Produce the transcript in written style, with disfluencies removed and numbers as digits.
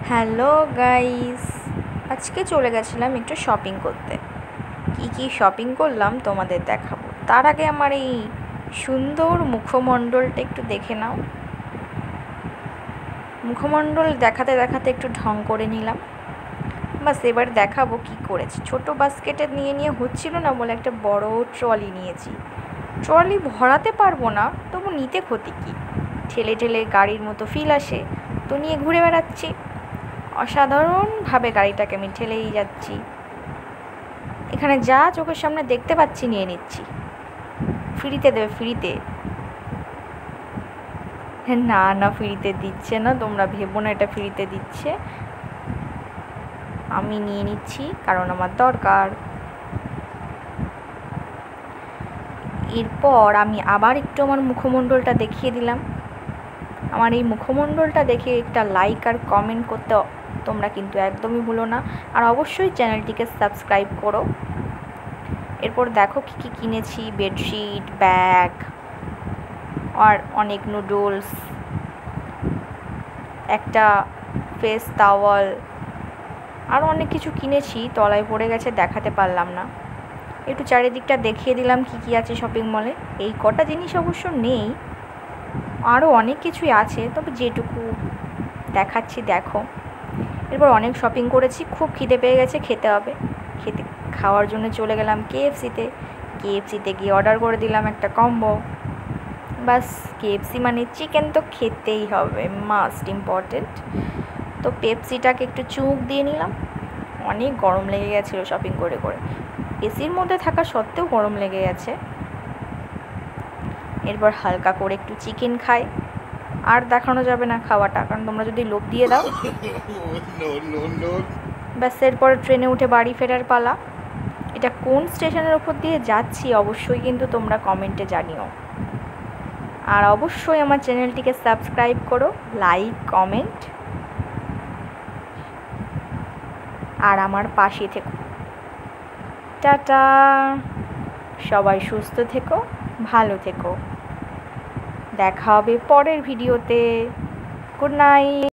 Hello guys, আজকে চলে গেছিলাম একটু শপিং করতে। কি শপিং করলাম তোমাদের দেখাবো। তার আগে আমার এই সুন্দর মুখমণ্ডলটা একটু দেখে নাও। মুখমণ্ডল দেখাতে দেখাতে একটু ঢং করে নিলাম। বাস এবার দেখাবো কি করেছি। ছোট বাস্কেটে নিয়ে হচ্ছিল না বলে একটা বড় ট্রলি নিয়েছি। ট্রলি ভরাতে পারবো না, তবু নিতে ক্ষতি কি। ঠেলে ঠেলে গাড়ির মতো ফিল আসে, তো নিয়ে ঘুরে বেড়াচ্ছি। অসাধারণভাবে গাড়িটাকে আমি ঠেলেই যাচ্ছি। এখানে যা চোখের সামনে দেখতে পাচ্ছি নিয়ে নিচ্ছি। ফ্রিতে দেবে, ফ্রিতে। না ফ্রিতে দিচ্ছে না, তোমরা ভেবো না এটা ফ্রিতে দিচ্ছে। আমি নিয়ে নিচ্ছি কারণ আমার দরকার। এরপর আমি আবার একটু আমার মুখমণ্ডলটা দেখিয়ে দিলাম। আমার এই মুখমণ্ডলটা দেখে একটা লাইক আর কমেন্ট করতে তোমরা কিন্তু একদমই ভুলো না। আর অবশ্যই চ্যানেলটিকে সাবস্ক্রাইব করো। এরপর দেখো কী কিনেছি। বেডশিট, ব্যাগ, আর অনেক নুডলস, একটা ফেস টাওয়াল, আরও অনেক কিছু কিনেছি। তলায় পড়ে গেছে, দেখাতে পারলাম না। একটু চারিদিকটা দেখিয়ে দিলাম কি আছে শপিং মলে। এই কটা জিনিস অবশ্য নেই, আরও অনেক কিছুই আছে, তবে যেটুকু দেখাচ্ছি দেখো। এরপর অনেক শপিং করেছি, খুব খিদে পেয়ে গেছে, খেতে হবে। খাওয়ার জন্য চলে গেলাম কেএফসিতে গিয়ে অর্ডার করে দিলাম একটা কম্বো। বাস, কেএফসি মানে চিকেন তো খেতেই হবে, মাস্ট ইম্পর্টেন্ট। তো পেপসিটাকে একটু চুমুক দিয়ে নিলাম। অনেক গরম লেগে গেছিলো শপিং করে করে, এসির মধ্যে থাকা সত্ত্বেও গরম লেগে গেছে। এরপর হালকা করে একটু চিকেন খাই। আর দেখানো যাবে না খাওয়াটা, কারণ তোমরা যদি লোভ দিয়ে দাও। ব্যাস, এরপর ট্রেনে উঠে বাড়ি ফেরার পালা। এটা কোন স্টেশনের ওপর দিয়ে যাচ্ছি অবশ্যই কিন্তু তোমরা কমেন্টে জানিও। আর অবশ্যই আমার চ্যানেলটিকে সাবস্ক্রাইব করো, লাইক, কমেন্ট, আর আমার পাশে থেকো। টাটা, সবাই সুস্থ থেকো, ভালো থেকো। দেখা হবে পরের ভিডিওতে। Good night.